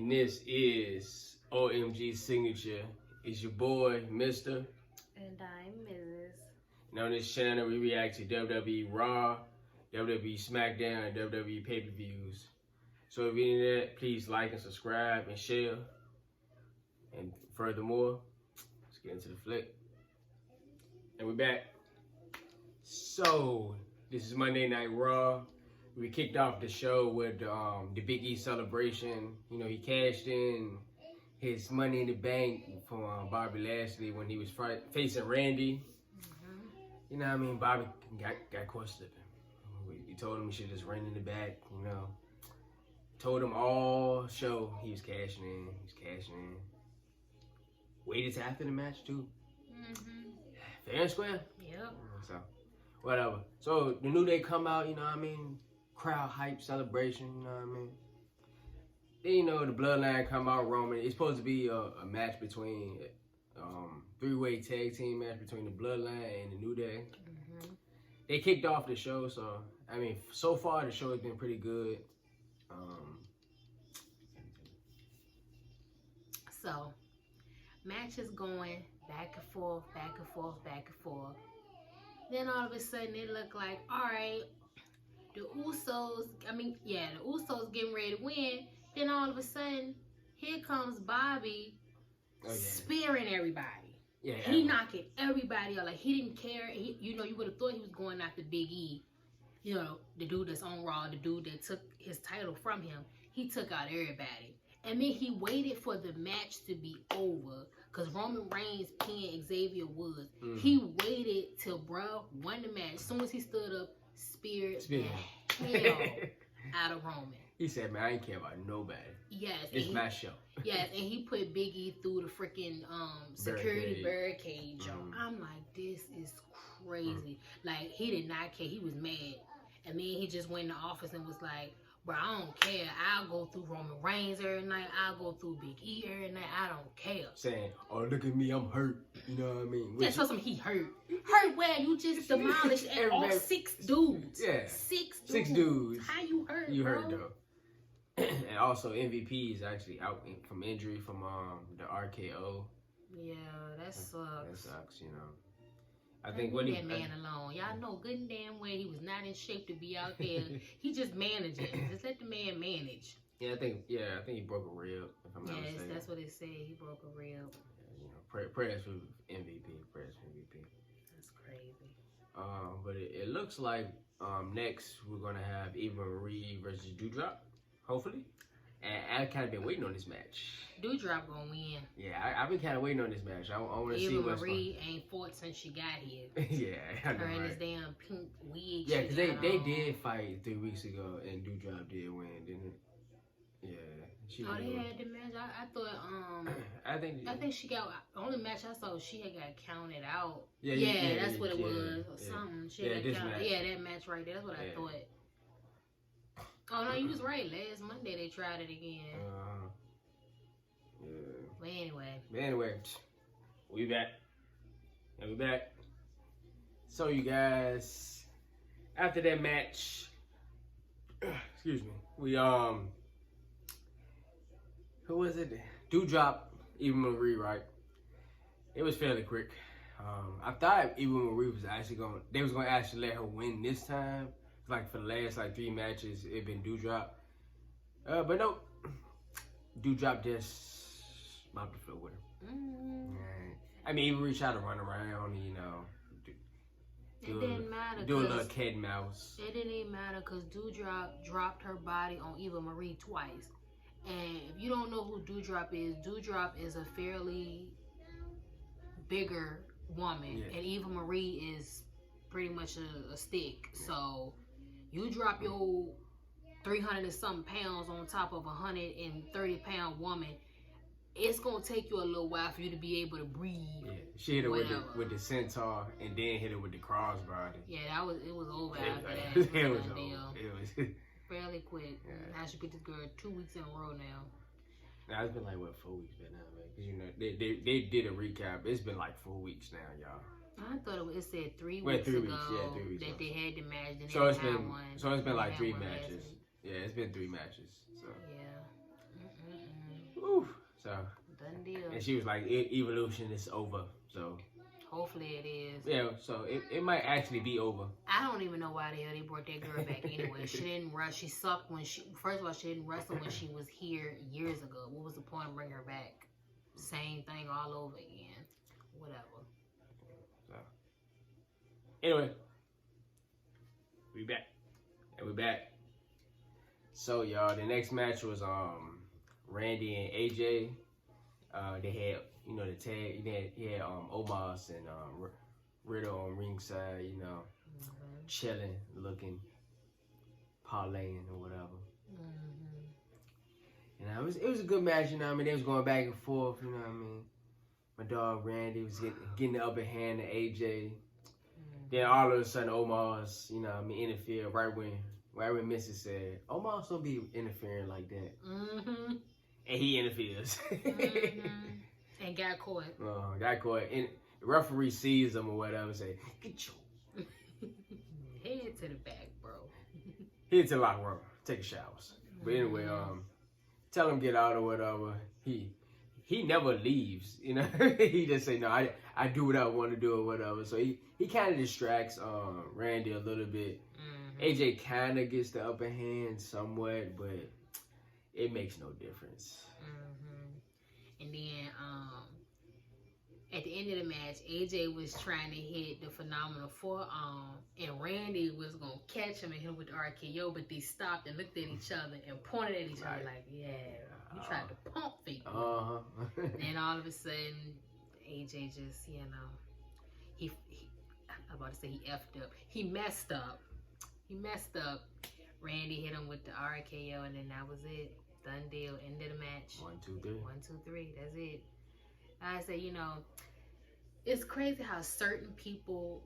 and this is OMG Signature. It's your boy, Mr. And I'm Mrs. And on this channel, we react to WWE Raw, WWE SmackDown, and WWE pay-per-views. So if you're into that, please like and subscribe and share. And furthermore, let's get into the flick. And we're back. So, this is Monday Night Raw. We kicked off the show with the Big E celebration. You know, he cashed in his Money in the Bank from Bobby Lashley when he was facing Randy. You know what I mean? Bobby got caught slipping. He told him he should just run in the back, you know. Told him all show he was cashing in. Waited till after the match, too. Fair and square? Yep. So, whatever. So, the New Day come out, you know what I mean? Crowd hype, celebration, you know what I mean? Then, you know, the Bloodline come out, Roman. It's supposed to be a match between, three-way tag team match between the Bloodline and the New Day. They kicked off the show, so, I mean, so far the show has been pretty good. So, match is going back and forth, back and forth, back and forth. Then all of a sudden it looked like, all right, the Usos getting ready to win. Then all of a sudden, here comes Bobby spearing everybody. Yeah, he knocking everybody out. Like, he didn't care. You would have thought he was going after Big E. You know, the dude that's on Raw, the dude that took his title from him. He took out everybody. And then he waited for the match to be over because Roman Reigns pinned Xavier Woods. He waited till bro won the match. As soon as he stood up, speared the hell out of Roman. He said, man, I ain't care about nobody. Yes. It's my show. Yes, and he put Big E through the freaking security barricade. I'm like, this is crazy. Like, he did not care. He was mad. And then he just went in the office and was like, bro, I don't care. I'll go through Roman Reigns every night. I'll go through Big E every night. I don't care. Saying, oh, look at me, I'm hurt. You know what I mean? Just tell him he hurt. Hurt where? You just demolished all 6 dudes. Yeah. 6 dudes. 6 dudes. How you hurt, You bro? hurt, though. And also, MVP is actually out from injury from the RKO. Yeah, that sucks. That sucks, you know. I think think that man alone. Y'all know good and damn well he was not in shape to be out there. He just managing. Just let the man manage. I think he broke a rib. If I'm not mistaken. That's what it said. He broke a rib. Yeah, you know, prayers for MVP. Prayers for MVP. That's crazy. But it looks like next we're gonna have Eva Marie versus Doudrop, hopefully. And I've kind of been waiting on this match. Doudrop gonna win. Yeah, I've been kind of waiting on this match. I want to see what's Eva Marie ain't fought since she got here. Yeah, I know, Her and right? this damn pink wig. Yeah, because they did fight 3 weeks ago, and Doudrop did win, didn't it? Yeah. She they had the match. I thought I think she got only match I saw. She had got counted out. Yeah, that's what it was. Or something. She had got counted. Yeah, that match right there. That's what I thought. Oh no, you was right. Last Monday they tried it again. But anyway, we back. And we back. So you guys, after that match, excuse me, we who was it? Doudrop, Eva Marie, right? It was fairly quick. I thought Eva Marie was actually they was gonna actually let her win this time. Like for the last 3 matches, it been Doudrop. But nope, Doudrop just mopped the floor with her. I mean, Eva Marie tried to run around, you know. It didn't matter. Do a little cat mouse. It didn't even matter because Doudrop dropped her body on Eva Marie twice. And if you don't know who Doudrop is a fairly bigger woman. Yeah. And Eva Marie is pretty much a stick. Yeah. So you drop your 300 and something pounds on top of a 130-pound woman, it's gonna take you a little while for you to be able to breathe. Yeah, she hit her with the centaur and then hit her with the crossbody. Yeah, it was over after that. It was over. It was fairly quick. Yeah. Now she put this girl 2 weeks in a row now. Now it's been 4 weeks by now, man. Cause you know they did a recap. It's been 4 weeks now, y'all. I thought it said 3 weeks ago that they had the match. Then so it's been like 3 matches. Yeah, it's been 3 matches. So yeah. Woo. So Done deal. and she was like, evolution is over. So Hopefully it is. yeah, so it might actually be over. I don't even know why the hell they brought that girl back anyway. She didn't rush. She sucked when first of all, she didn't wrestle when she was here years ago. What was the point of bringing her back? Same thing all over again. Whatever. So anyway, we back. And we back. So y'all, the next match was Randy and AJ. They had, you know, the tag. He had Omos and Riddle on ringside, you know, chilling, looking, parlaying or whatever. And it was a good match, you know what I mean? They was going back and forth, you know what I mean? My dog Randy was getting the upper hand to AJ. Then all of a sudden Omos, you know what I mean, interfered right when Mrs. said, Omos don't be interfering like that. And he interferes. And got caught. Got caught. And the referee sees him or whatever and say, get your head to the back, bro. Head to the locker room. Take a showers. But anyway, tell him get out or whatever. He never leaves, you know. He just say, no, I do what I want to do or whatever. So he kind of distracts Randy a little bit. AJ kind of gets the upper hand somewhat, but it makes no difference. And then at the end of the match, AJ was trying to hit the phenomenal forearm, and Randy was going to catch him and hit him with the RKO, but they stopped and looked at each other and pointed at each other like, yeah, you tried to pump fake. Then all of a sudden, AJ just, you know, I'm about to say he effed up. He messed up. Randy hit him with the RKO, and then that was it. Done deal. End of the match. 1, 2, 3. 1, 2, 3. That's it. I say, you know, it's crazy how certain people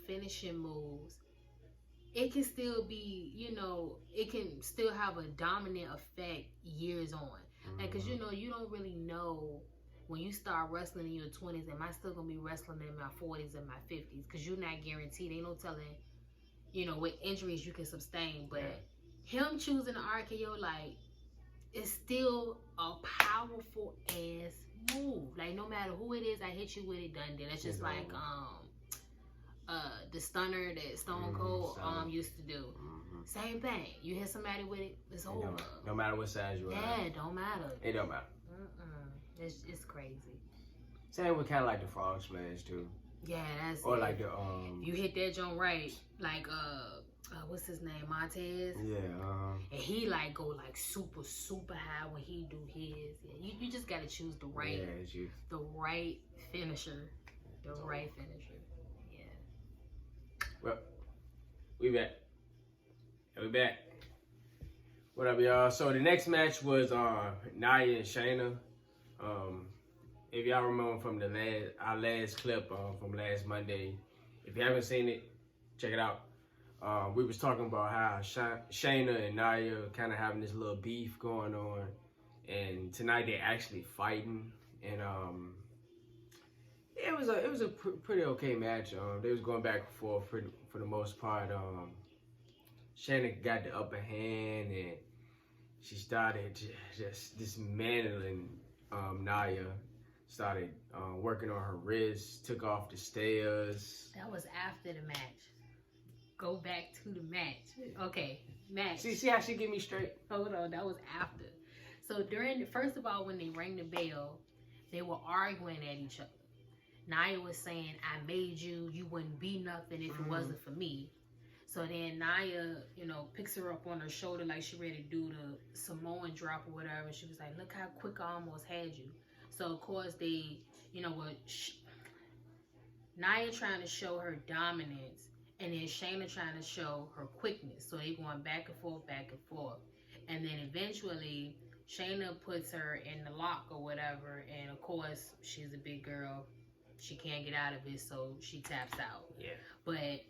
finishing moves, it can still be, you know, it can still have a dominant effect years on. Like, cause you know, you don't really know when you start wrestling in your 20s, am I still gonna be wrestling in my 40s and my 50s? Cause you're not guaranteed. Ain't no telling, you know, what injuries you can sustain. But him choosing the RKO, like, it's still a powerful ass move. Like, no matter who it is, I hit you with it, done deal. That's just like the stunner that Stone Cold used to do. Same thing. You hit somebody with it, it's over. No matter what size you are. Yeah, it don't matter. It don't matter. It's crazy. Same with kind of like the frog splash too. Yeah, that's or it. Like the you hit that joint right, like what's his name, Montez. Yeah. And he like go like super high when he do his. Yeah, you just gotta choose the right, the right finisher, right finisher. Yeah. Well, we back. What up, y'all? So the next match was Nia and Shayna. If y'all remember from our last clip from last Monday, if you haven't seen it, check it out. We was talking about how Shayna and Nia kind of having this little beef going on, and tonight they're actually fighting, and it was a pretty okay match. They was going back and forth for the most part. Shayna got the upper hand, and she started just dismantling Nia. Started working on her wrist, took off the stairs. That was after the match. Go back to the match. Okay, match. See how she get me straight? Hold on, that was after. So first of all, when they rang the bell, they were arguing at each other. Nia was saying, I made you, you wouldn't be nothing if it wasn't for me. So then Nia, you know, picks her up on her shoulder like she ready to do the Samoan drop or whatever. And she was like, look how quick I almost had you. So, of course, they, you know what, Nia trying to show her dominance, and then Shayna trying to show her quickness. So, they going back and forth. And then eventually, Shayna puts her in the lock or whatever, and of course, she's a big girl. She can't get out of it, so she taps out. Yeah. But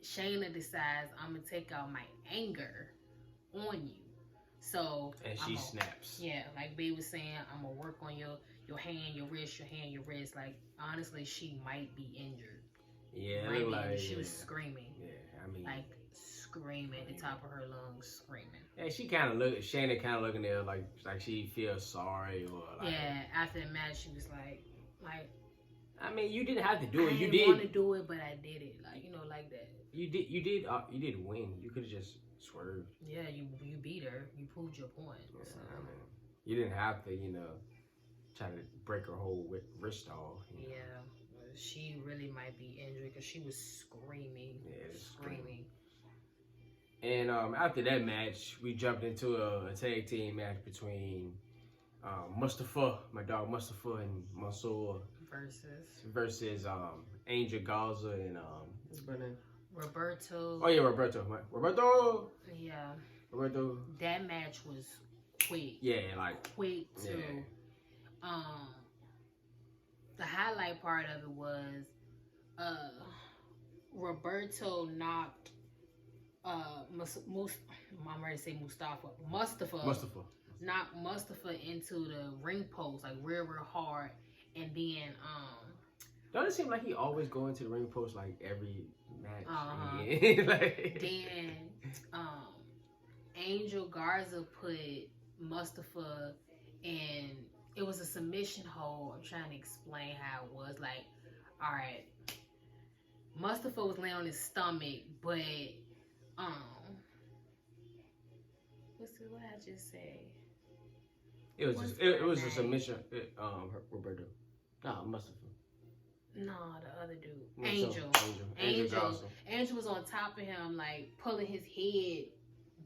Shayna decides, I'm going to take out my anger on you. So and she snaps. Yeah, like Babe was saying, I'm gonna work on your hand, your wrist, your hand, your wrist. Like, honestly, she might be injured. Yeah, like she was screaming. Yeah, I mean, like screaming at the top of her lungs, screaming. And she kind of Shannon kind of looking at her like she feels sorry or like. Yeah, after the match, she was like. I mean, you didn't have to do it. I You didn't want to did. do it, but I did it. Like, like that. You did win. You could have just swerved. Yeah, you beat her. You proved your point. Yeah, So. I mean, you didn't have to, try to break her whole wrist off. Yeah, she really might be injured because she was screaming. Yeah, screaming. And after that match, we jumped into a tag team match between Mustafa, my dog Mustafa, and Mansoor versus Angel Garza and what's her name? Roberto. Oh yeah, Roberto. Yeah. Roberto. That match was quick. Yeah, like quick too. Yeah. The highlight part of it was Roberto knocked I'm ready to say Mustafa knocked Mustafa into the ring post like real hard, and then don't it seem like he always go into the ring post like every match? Then Angel Garza put Mustafa in. It was a submission hold. I'm trying to explain how it was. Like, all right, Mustafa was laying on his stomach, but what I just say? It was a submission. Roberto. No, Mustafa. No, the other dude. Angel was on top of him, like pulling his head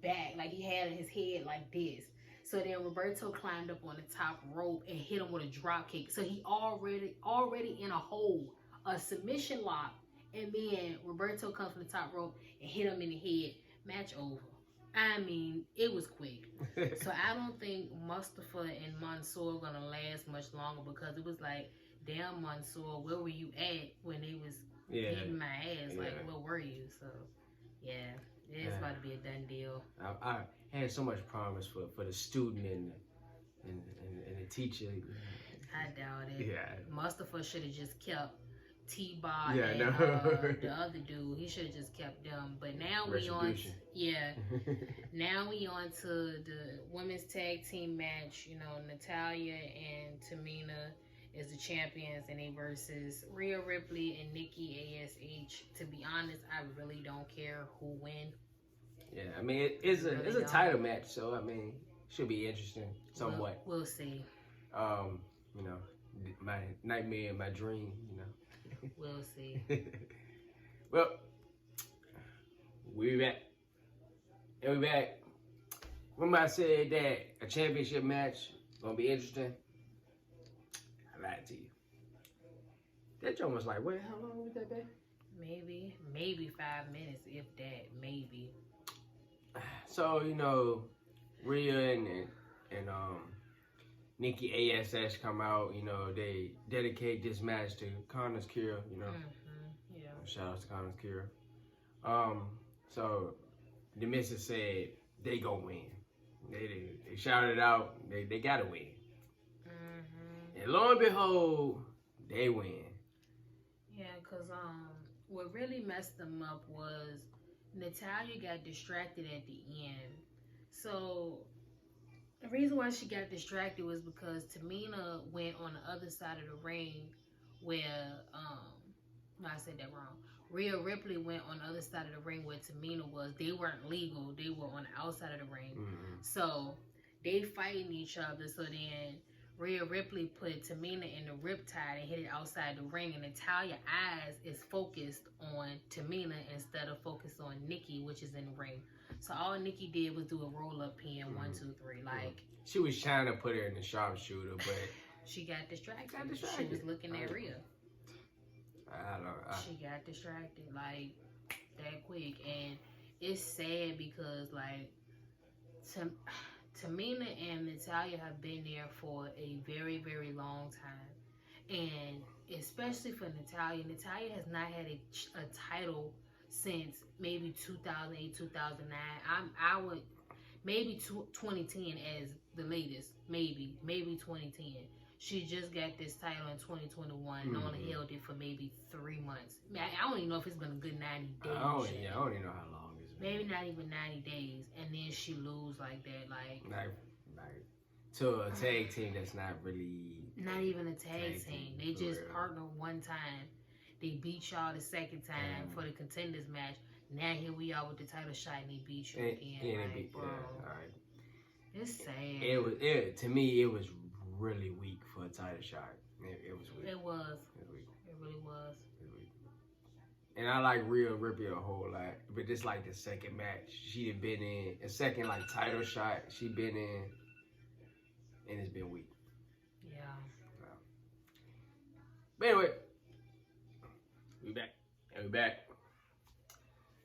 back, like he had his head like this. So then Roberto climbed up on the top rope and hit him with a drop kick. So he already in a hole, a submission lock, and then Roberto comes from the top rope and hit him in the head. Match over. I mean, it was quick. So I don't think Mustafa and Mansoor are gonna last much longer because it was like, damn, Mansoor, where were you at when they was hitting my ass? Like, where were you? So yeah, it's about to be a done deal. I had so much promise for the student and the teacher. I doubt it. Yeah. Mustafa should have just kept T-Bar and the other dude. He should have just kept them. But now we on now we on to the women's tag team match. Natalya and Tamina is the champions, and they versus Rhea Ripley and Nikki ASH. To be honest, I really don't care who wins. Yeah, I mean it's a title match, so I mean should be interesting somewhat. We'll see. My nightmare and my dream. We'll see. Well, we back. And we back. Remember I said that a championship match gonna be interesting? I lied to you. That joke was like, wait, how long was that back? Maybe 5 minutes, if that, maybe. So, Rhea and Nikki ASH come out, they dedicate this match to Connor's Cure, Yeah. Shout out to Connor's Cure. So the missus said they gonna win. They shouted out, they gotta win. And lo and behold, they win. Yeah, because what really messed them up was Natalya got distracted at the end. So the reason why she got distracted was because Tamina went on the other side of the ring where, no, I said that wrong. Rhea Ripley went on the other side of the ring where Tamina was. They weren't legal. They were on the outside of the ring. So they fighting each other. So then Rhea Ripley put Tamina in the riptide and hit it outside the ring. And Natalya's eyes is focused on Tamina instead of focused on Nikki, which is in the ring. So all Nikki did was do a roll-up pin, 1, 2, 3. Like, she was trying to put her in the sharpshooter, but she got distracted. She was looking at Rhea. She got distracted like that quick, and it's sad because like Tamina and Natalya have been there for a very, very long time, and especially for Natalya has not had a title since maybe 2008, 2009. I would maybe 2010 as the latest, maybe 2010. She just got this title in 2021 and only held it for maybe 3 months. I don't even know if it's been a good 90 days. I don't even know how long it's maybe not even 90 days, and then she lose like that, like to a tag team that's not really not even a tag team. They for just real. partnered one time. They beat y'all the second time for the contenders match. Now here we are with the title shot, and he beat you again. Like, bro, it's sad. It to me it was really weak for a title shot. It was weak. It was. It really was. And I like Rhea Ripley a whole lot, but this like the second match she had been in, a second like title shot she been in, and it's been weak. Yeah. But anyway, we back.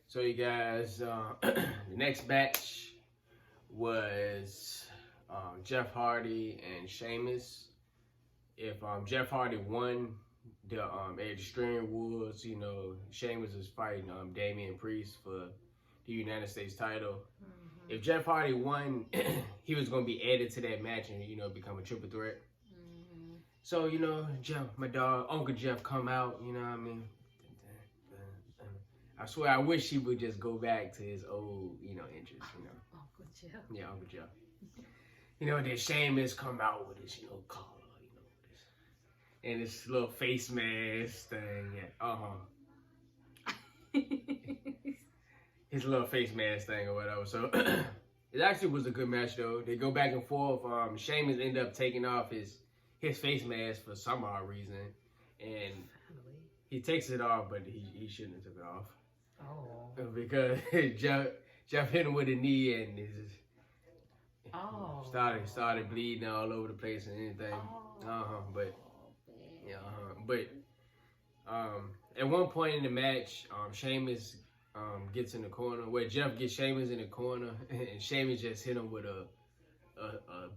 So you guys, the next match was Jeff Hardy and Sheamus. If Jeff Hardy won the at Extreme Rules, you know, Sheamus was fighting Damian Priest for the United States title. Mm-hmm. If Jeff Hardy won, he was going to be added to that match and, you know, become a triple threat. Mm-hmm. So, you know, Jeff, my dog, Uncle Jeff come out, you know what I mean? I swear, I wish he would just go back to his old, you know, interests, you know. Uncle Jeff. Yeah, Uncle Jeff. You know, then Sheamus come out with his, you know, collar, you know, this, and this little face mask thing. Yeah, his little face mask thing or whatever. So it actually was a good match though. They go back and forth. Sheamus ended up taking off his face mask for some odd reason, and he takes it off, but he shouldn't have took it off. Oh. Because Jeff hit him with a knee and it just started bleeding all over the place and anything. But at one point in the match, Sheamus gets in the corner where Jeff gets Sheamus in the corner, and Sheamus just hit him with a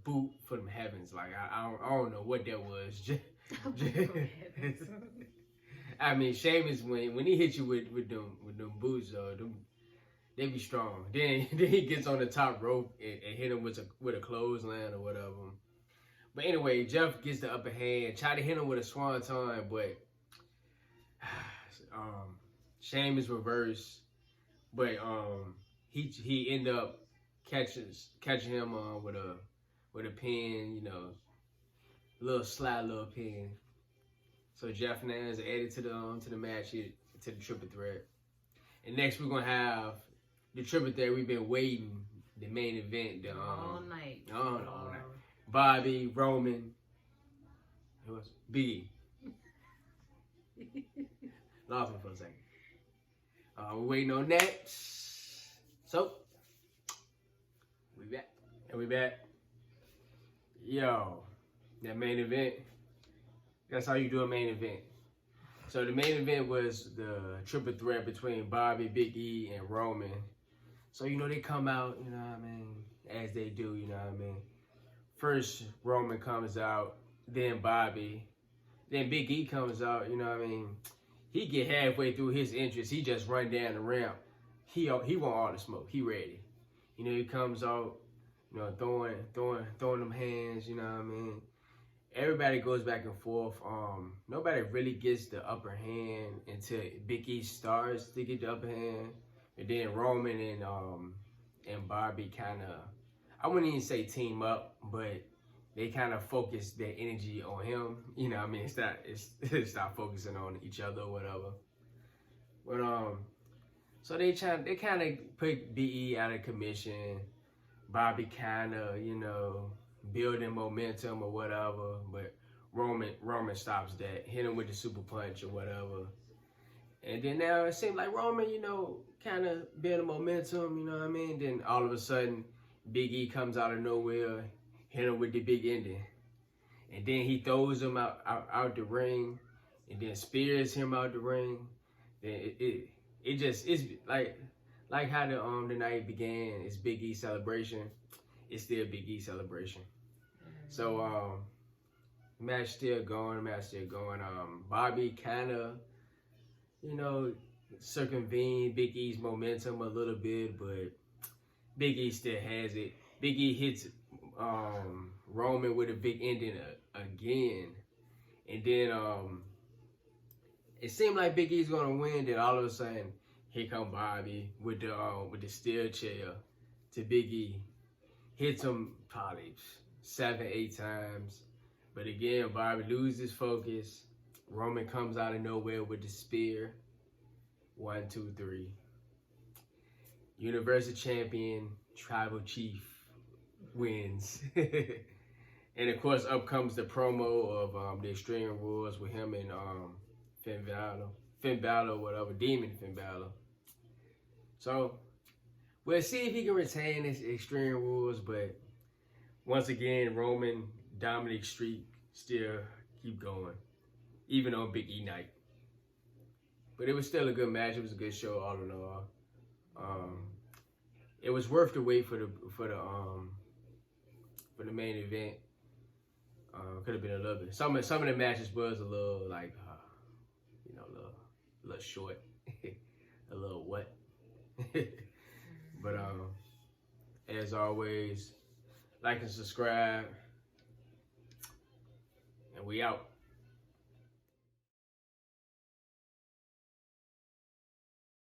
boot from the heavens. Like I don't know what that was. I mean, Sheamus when he hit you with them boots, they be strong. Then he gets on the top rope and hit him with a clothesline or whatever. But anyway, Jeff gets the upper hand, try to hit him with a swanton, but Sheamus reversed. But he ended up catching him with a pin, you know, little pin. So Jeff now is added to the match, to the triple threat. And next we're gonna have the triple threat we've been waiting, the main event. All night. All night. Bobby, Roman, who else? Big E. Lost me for a second. We're waiting on that. So we back. Yo, that main event. That's how you do a main event. So the main event was the triple threat between Bobby, Big E, and Roman. So, you know, they come out, you know what I mean, as they do, you know what I mean. First, Roman comes out, then Bobby, then Big E comes out, you know what I mean. He get halfway through his entrance, he just run down the ramp. He want all the smoke, he ready. You know, he comes out, you know, throwing them hands, you know what I mean. Everybody goes back and forth. Nobody really gets the upper hand until Big E starts to get the upper hand. And then Roman and Bobby kind of, I wouldn't even say team up, but they kind of focus their energy on him. You know what I mean? It's not focusing on each other or whatever. But so they kind of put Big E out of commission. Bobby kind of, you know, building momentum or whatever, but Roman stops that, hit him with the super punch or whatever. And then now it seems like Roman, you know, kind of building momentum, you know what I mean? Then all of a sudden, Big E comes out of nowhere, hit him with the big ending. And then he throws him out the ring, and then spears him out the ring. Then it's like how the night began. It's Big E celebration. It's still Big E celebration. So match still going. Bobby kind of, you know, circumvened Big E's momentum a little bit, but Big E still has it. Big E hits Roman with a big ending again, and then it seemed like Big E's gonna win. Then all of a sudden, Here come Bobby with the steel chair to Big E. Hits him probably 7, 8 times. But again, Bobby loses focus. Roman comes out of nowhere with the spear. 1, 2, 3. Universal Champion, Tribal Chief wins. And of course, up comes the promo of the Extreme Rules with him and Finn Balor, whatever, Demon Finn Balor. So, we'll see if he can retain his Extreme Rules, but once again, Roman Dominic streak still keep going, even on Big E night. But it was still a good match. It was a good show all in all. It was worth the wait for the main event. Could have been a little bit. Some of the matches was a little like, a little short, a little what. But as always, like and subscribe, and we out.